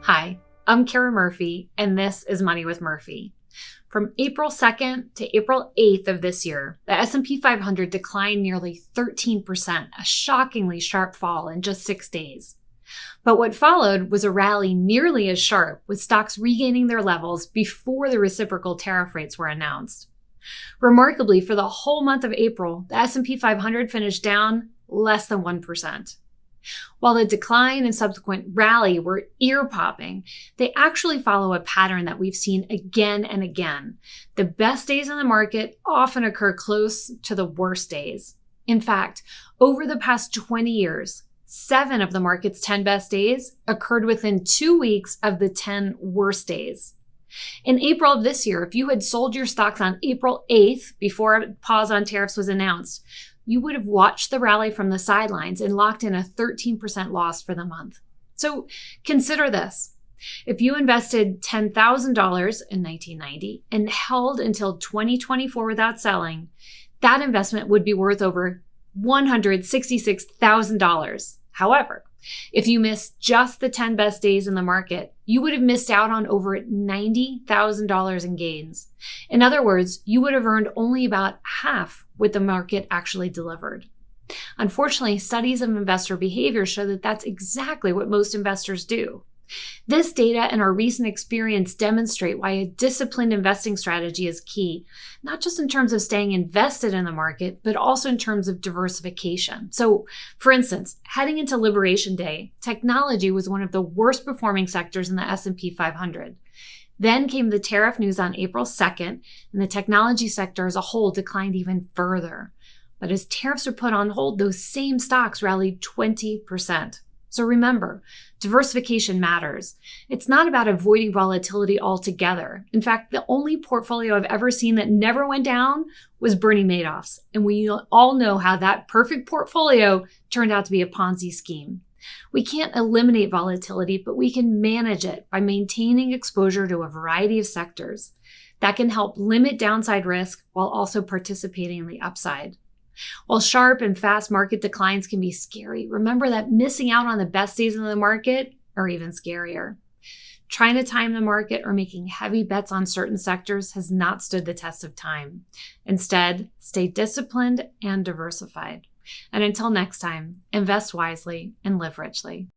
Hi, I'm Kara Murphy, and this is Money with Murphy. From April 2nd to April 8th of this year, the S&P 500 declined nearly 13%, a shockingly sharp fall in just 6 days. But what followed was a rally nearly as sharp, with stocks regaining their levels before the reciprocal tariff rates were announced. Remarkably, for the whole month of April, the S&P 500 finished down less than 1%. While the decline and subsequent rally were ear-popping, they actually follow a pattern that we've seen again and again. The best days in the market often occur close to the worst days. In fact, over the past 20 years, 7 of the market's 10 best days occurred within 2 weeks of the 10 worst days. In April of this year, if you had sold your stocks on April 8th before a pause on tariffs was announced, you would have watched the rally from the sidelines and locked in a 13% loss for the month. So consider this. If you invested $10,000 in 1990 and held until 2024 without selling, that investment would be worth over $166,000. However, if you missed just the 10 best days in the market, you would have missed out on over $90,000 in gains. In other words, you would have earned only about half what the market actually delivered. Unfortunately, studies of investor behavior show that that's exactly what most investors do. This data and our recent experience demonstrate why a disciplined investing strategy is key, not just in terms of staying invested in the market, but also in terms of diversification. So, for instance, heading into Liberation Day, technology was one of the worst performing sectors in the S&P 500. Then came the tariff news on April 2nd, and the technology sector as a whole declined even further. But as tariffs were put on hold, those same stocks rallied 20%. So remember, diversification matters. It's not about avoiding volatility altogether. In fact, the only portfolio I've ever seen that never went down was Bernie Madoff's. And we all know how that perfect portfolio turned out to be a Ponzi scheme. We can't eliminate volatility, but we can manage it by maintaining exposure to a variety of sectors. That can help limit downside risk while also participating in the upside. While sharp and fast market declines can be scary, remember that missing out on the best days in the market are even scarier. Trying to time the market or making heavy bets on certain sectors has not stood the test of time. Instead, stay disciplined and diversified. And until next time, invest wisely and live richly.